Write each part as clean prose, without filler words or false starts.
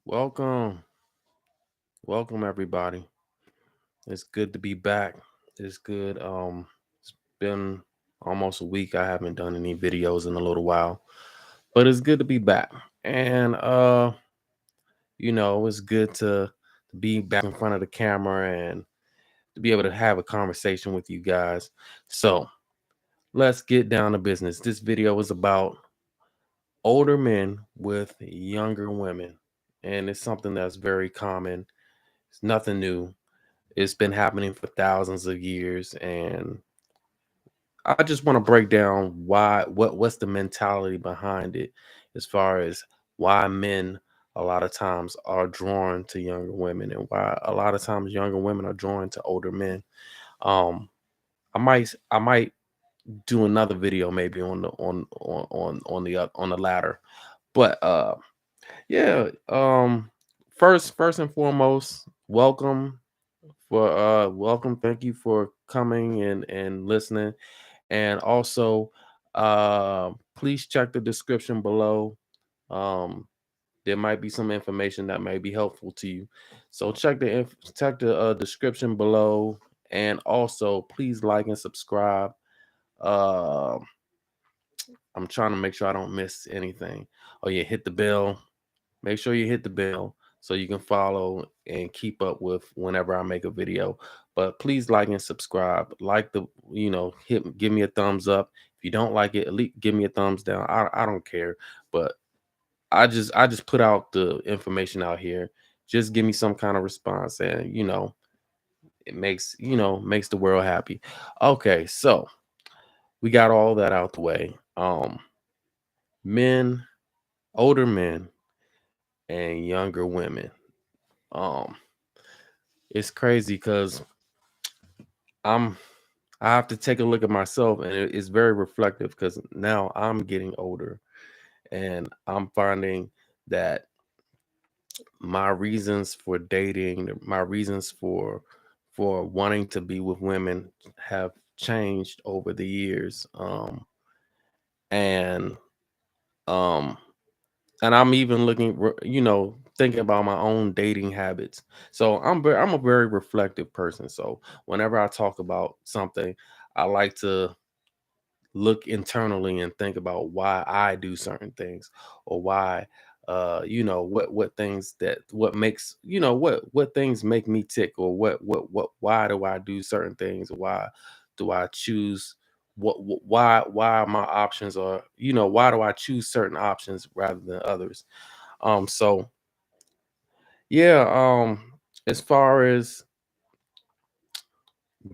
Welcome. Welcome everybody. It's good to be back. It's good. It's been almost a week. I haven't done any videos in a little while. But it's good to be back. And it's good to be back in front of the camera and to be able to have a conversation with you guys. So let's get down to business. This video is about older men with younger women. And it's something that's very common. It's nothing new. It's been happening for thousands of years, and I just want to break down what's the mentality behind it, as far as why men a lot of times are drawn to younger women, and why a lot of times younger women are drawn to older men. Um, I might do another video maybe on the latter, but yeah. First and foremost, welcome. Thank you for coming and listening. And also, please check the description below. Um, there might be some information that may be helpful to you. So check the description below, and also please like and subscribe. Uh, I'm trying to make sure I don't miss anything. Oh yeah, hit the bell. Make sure you hit the bell so you can follow and keep up with whenever I make a video. But please like and subscribe. Like give me a thumbs up. If you don't like it, at least give me a thumbs down. I don't care. But I just put out the information out here. Just give me some kind of response, and it makes the world happy. Okay, so we got all that out the way. Men, older men and younger women. Um it's crazy because I'm I have to take a look at myself, and it's very reflective because now I'm getting older, and I'm finding that my reasons for dating, my reasons for wanting to be with women have changed over the years. And um and I'm even thinking about my own dating habits. So I'm a very reflective person. So whenever I talk about something, I like to look internally and think about why I do certain things, or why what things that what makes what things make me tick, or what why do I do certain things, why do I choose why my options are, why do I choose certain options rather than others. So yeah, as far as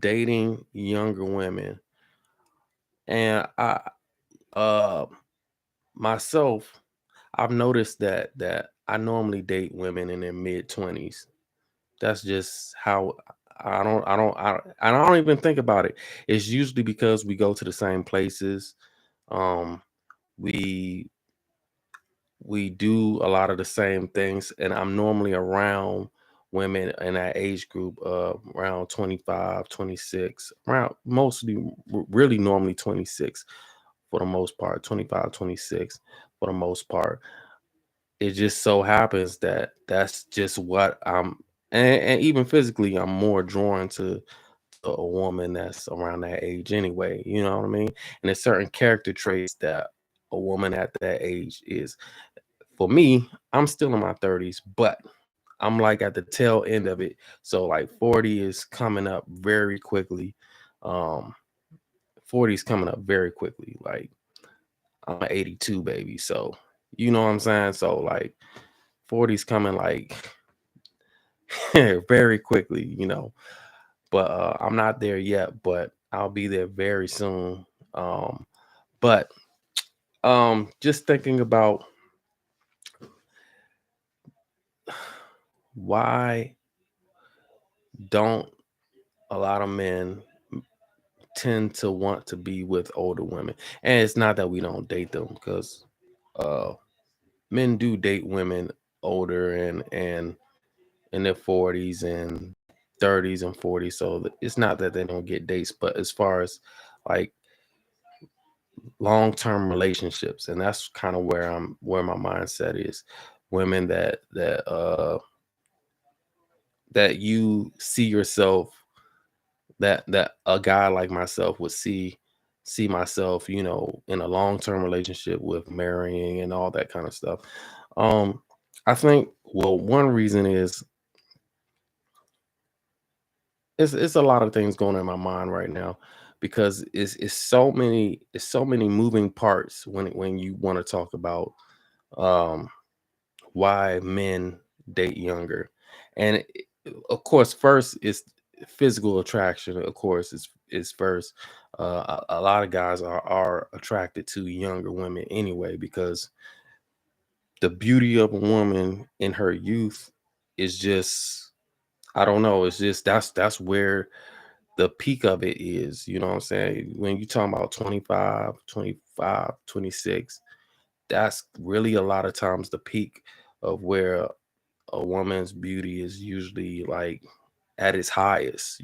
dating younger women, and I uh myself, I've noticed that I normally date women in their mid 20s. That's just how I don't even think about it. It's usually because we go to the same places. Um we we do a lot of the same things, and I'm normally around women in that age group, around 25, 26, around mostly really normally 26 for the most part, 25, 26 for the most part. It just so happens that that's just what I'm, and even physically I'm more drawn to a woman that's around that age anyway, you know what I mean? And there's certain character traits that a woman at that age is. For me, I'm still in my 30s, but I'm like at the tail end of it. So like 40 is coming up very quickly. Um 40 is coming up very quickly. Like I'm an 82 baby. So you know what I'm saying? So like 40's coming like very quickly. But I'm not there yet, but I'll be there very soon. But just thinking about why don't a lot of men tend to want to be with older women. And it's not that we don't date them, because uh men do date women older and in their 40s and 30s and 40s. So it's not that they don't get dates, but as far as like long-term relationships, and that's kind of where my mindset is. women that you see yourself, that a guy like myself would see myself, in a long-term relationship with, marrying and all that kind of stuff. Um, I think, well, one reason is it's a lot of things going in my mind right now, because it's so many moving parts when you want to talk about um why men date younger. And of course, first is physical attraction. Of course, is first. A lot of guys are attracted to younger women anyway, because the beauty of a woman in her youth is just, I don't know, it's just, that's where the peak of it is. You know what I'm saying? When you talking about 25, 25, 26, that's really a lot of times the peak of where a woman's beauty is usually like at its highest.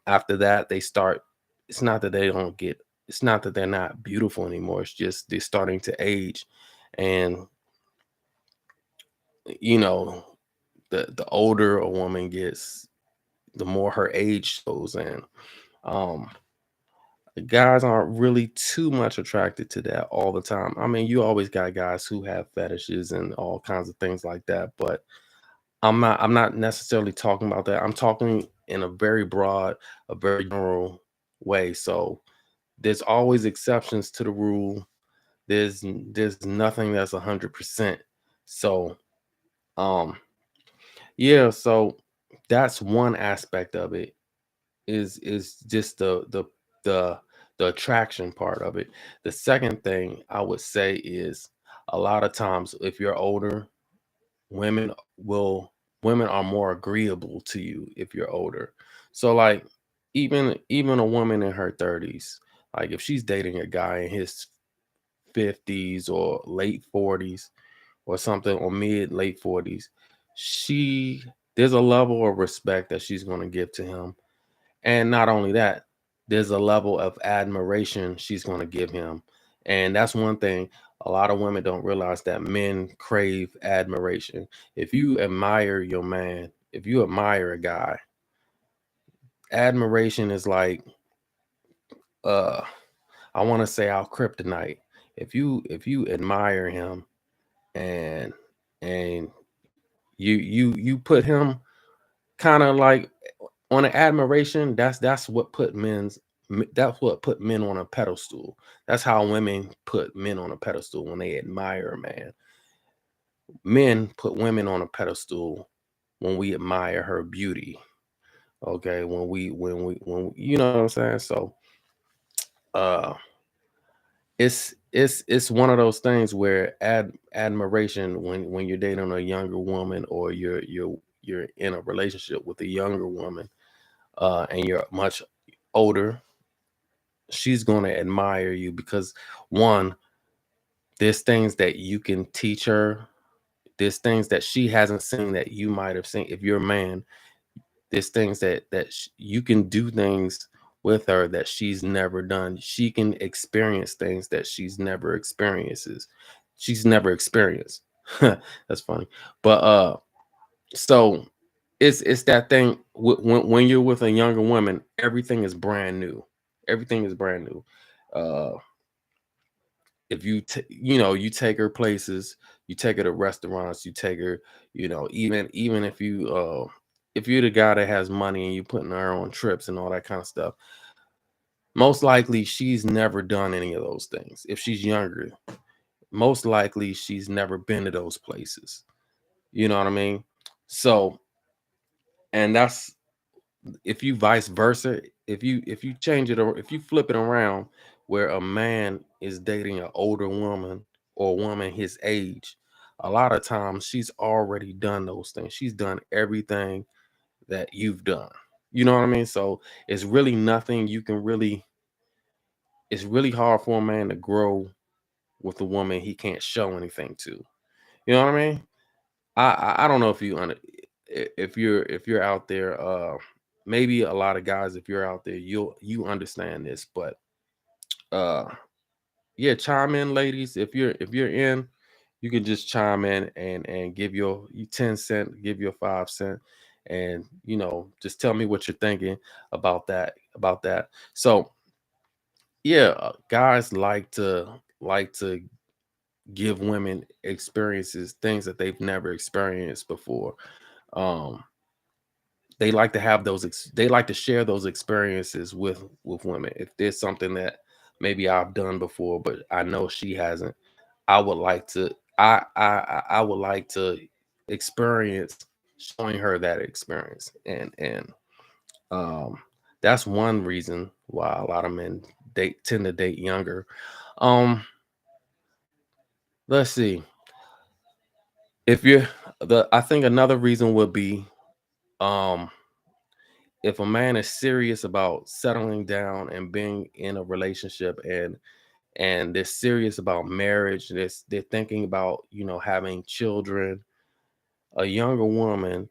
After that, they start, it's not that they don't get, it's not that they're not beautiful anymore. It's just they're starting to age. And, you know, the older a woman gets, the more her age shows. And um guys aren't really too much attracted to that all the time. I mean, you always got guys who have fetishes and all kinds of things like that, but I'm not necessarily talking about that. I'm talking in a very broad, a very general way. So there's always exceptions to the rule. There's nothing that's 100%. So um yeah, so that's one aspect of it, is just the the attraction part of it. The second thing I would say is, a lot of times if you're older, women will women are more agreeable to you if you're older. So like, even a woman in her 30s, like if she's dating a guy in his 50s or late 40s or something, or mid late 40s, she there's a level of respect that she's going to give to him. And not only that, there's a level of admiration she's going to give him. And that's one thing a lot of women don't realize, that men crave admiration. If you admire your man, if you admire a guy, admiration is like, uh I want to say, our kryptonite. If you admire him, and and you put him kind of like on an admiration, that's what put men on a pedestal. That's how women put men on a pedestal when they admire a man. Men put women on a pedestal when we admire her beauty. Okay, you know what I'm saying? So uh it's one of those things where admiration, when you're dating a younger woman, or you're in a relationship with a younger woman, and you're much older, she's going to admire you because, one, there's things that you can teach her. There's things that she hasn't seen that you might have seen if you're a man. There's things that you can do things with her that she's never done. She can experience things that she's never experienced. That's funny. But so it's that thing, when you're with a younger woman, everything is brand new. Everything is brand new. Uh if you take her places, you take her to restaurants, you take her, even if you're the guy that has money and you putting her on trips and all that kind of stuff, most likely she's never done any of those things. If she's younger, most likely she's never been to those places. You know what I mean? So, and that's, if you vice versa, if you change it, or if you flip it around, where a man is dating an older woman, or a woman his age, a lot of times she's already done those things. She's done everything that you've done. You know what I mean? So it's really nothing you can really it's really hard for a man to grow with a woman he can't show anything to. You know what I mean? I don't know if if you're out there, maybe a lot of guys, if you're out there, you understand this. But uh yeah, chime in, ladies, if you're in. you can just chime in and give your 10 cent, give your 5 cent, and just tell me what you're thinking about that. So yeah, guys like to give women experiences, things that they've never experienced before. Um, they like to have they like to share those experiences with women. If there's something that maybe I've done before, but I know she hasn't, I would like to I would like to experience showing her that experience. And um that's one reason why a lot of men tend to date younger. Um let's see. If you're the I think another reason would be, um if a man is serious about settling down and being in a relationship, and they're serious about marriage, they're thinking about having children, a younger woman,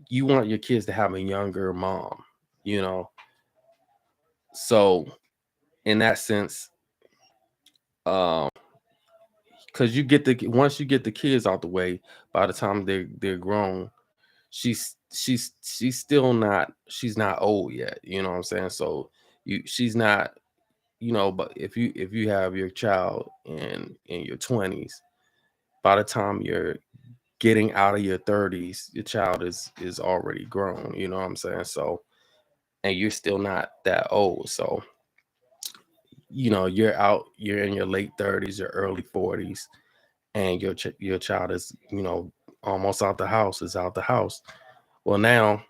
you want your kids to have a younger mom, you know so in that sense, um because once you get the kids out the way, by the time they're grown, she's not old yet, you know what I'm saying? So she's not, but if you have your child in your 20s, by the time you're getting out of your 30s, your child is already grown, you know what I'm saying? So, and you're still not that old. So you're in your late 30s or early 40s, and your child is almost out the house, is out the house. Well, now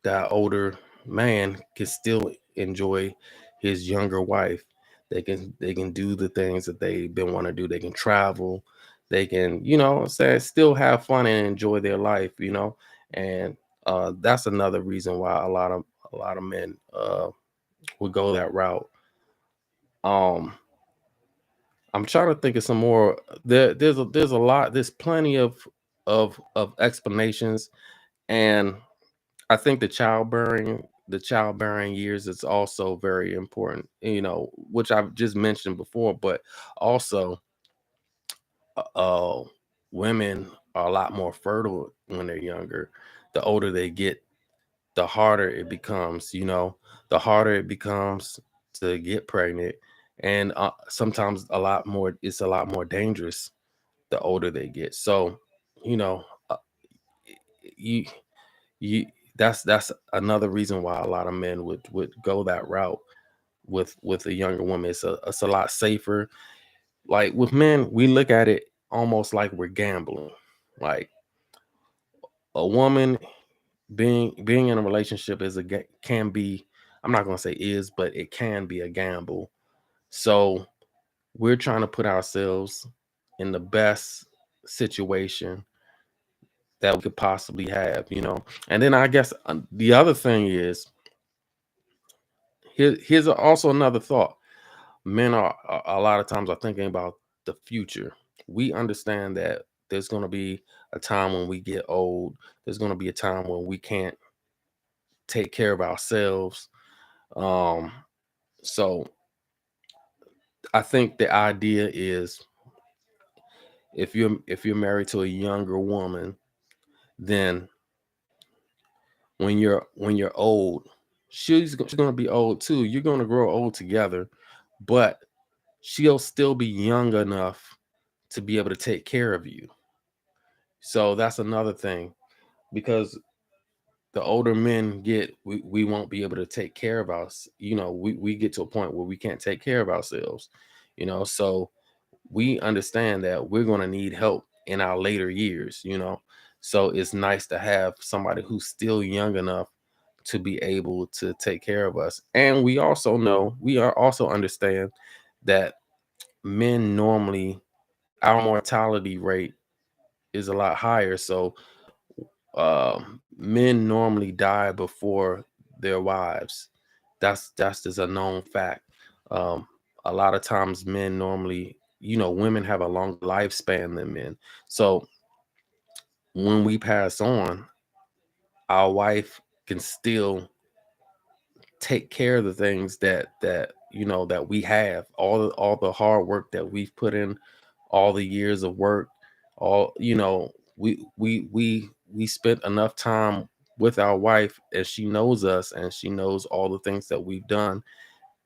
that older man can still enjoy his younger wife. They can do the things that they've been want to do. They can travel. They can, say, still have fun and enjoy their life. And that's another reason why a lot of men would go that route. Um, I'm trying to think of some more. There's a lot. There's plenty of explanations, and I think the childbearing years is also very important, which I've just mentioned before, but also, uh, women are a lot more fertile when they're younger. The older they get, the harder it becomes, the harder it becomes to get pregnant. And sometimes it's a lot more dangerous the older they get. So, you know, uh, you you that's another reason why a lot of men would go that route with a younger woman. It's a lot safer. Like with men, we look at it almost like we're gambling. Like a woman being in a relationship can be, I'm not going to say is, but it can be a gamble. So we're trying to put ourselves in the best situation that we could possibly have. And then I guess the other thing is, here's also another thought. Men are a lot of times are thinking about the future. We understand that there's going to be a time when we get old. There's going to be a time when we can't take care of ourselves. Um, so I think the idea is, if you're married to a younger woman, then when you're old, she's going to be old too. You're going to grow old together, but she'll still be young enough to be able to take care of you. So that's another thing, because the older men get, we won't be able to take care of us. We get to a point where we can't take care of ourselves. So we understand that we're going to need help in our later years. So it's nice to have somebody who's still young enough to be able to take care of us. And we also understand that men normally, our mortality rate is a lot higher. So men normally die before their wives. That's just a known fact. Um, a lot of times, men normally, women have a longer lifespan than men. So when we pass on, our wife can still take care of the things that we have, all the hard work that we've put in all the years of work, all we spent enough time with our wife, and she knows us, and she knows all the things that we've done,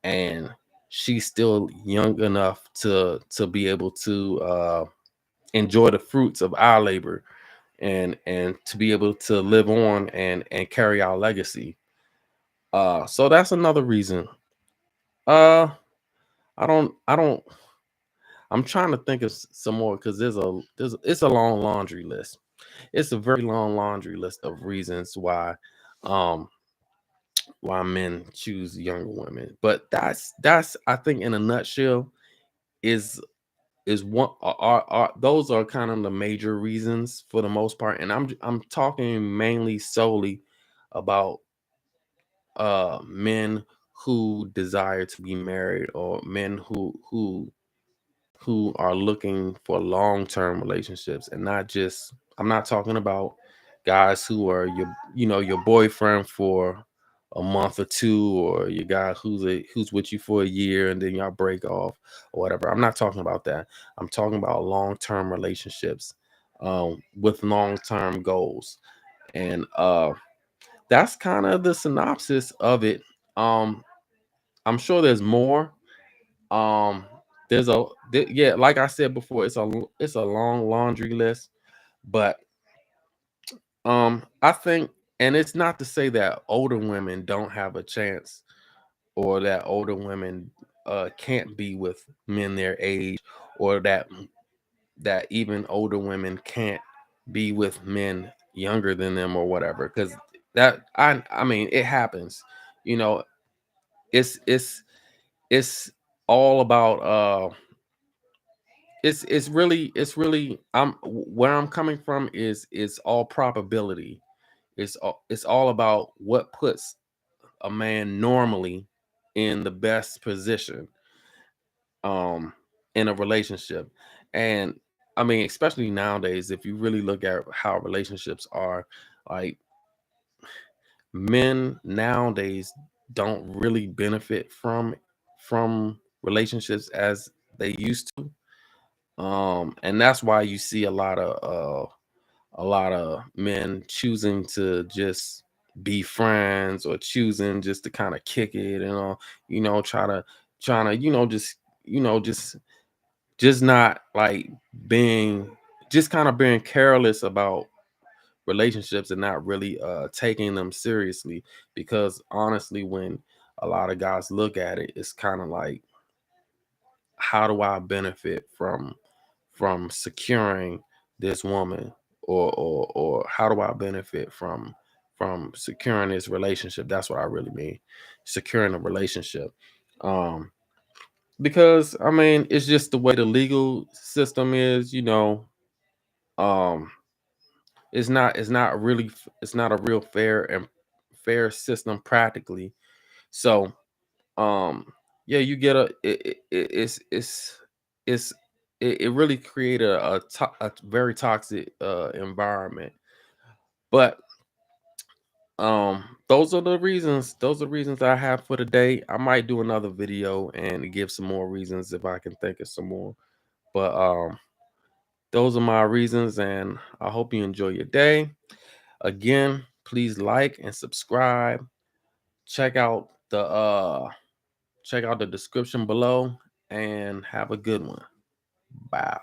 and she's still young enough to be able to enjoy the fruits of our labor, and to be able to live on and carry our legacy. So that's another reason. uh I don't I'm trying to think of some more, because it's a long laundry list. It's a very long laundry list of reasons um why men choose younger women. But that's I think, in a nutshell, is one are those are kind of the major reasons for the most part. And I'm talking mainly solely about men who desire to be married, or men who are looking for long-term relationships, and not just, I'm not talking about guys who are your boyfriend for a month or two, or your guy who's with you for a year and then y'all break off or whatever. I'm not talking about that. I'm talking about long-term relationships, with long-term goals. And that's kind of the synopsis of it. um I'm sure there's more. um, yeah, like I said before, it's a long laundry list. But I think, and it's not to say that older women don't have a chance, or that older women can't be with men their age, or that even older women can't be with men younger than them, or whatever. Because that I mean, it happens. You know, it's it's it's all about it's really where I'm coming from is all probability. It's all about what puts a man normally in the best position um in a relationship. And I mean, especially nowadays, if you really look at how relationships are, like, men nowadays don't really benefit from relationships as they used to. And that's why you see a lot of men choosing to just be friends, or choosing just to kind of kick it, and trying to just not like being just kind of being careless about relationships, and not really taking them seriously. Because honestly, when a lot of guys look at it, it's kind of like, how do I benefit from securing this woman, or how do I benefit from securing this relationship? That's what I really mean, securing a relationship. um because I mean, it's just the way the legal system is. um it's not a real fair system practically. So yeah, you get it's it really created a very toxic environment. But those are the reasons I have for today. I might do another video and give some more reasons if I can think of some more. But those are my reasons, and I hope you enjoy your day. Again, please like and subscribe. check out the uh check out the description below, and have a good one. Bye.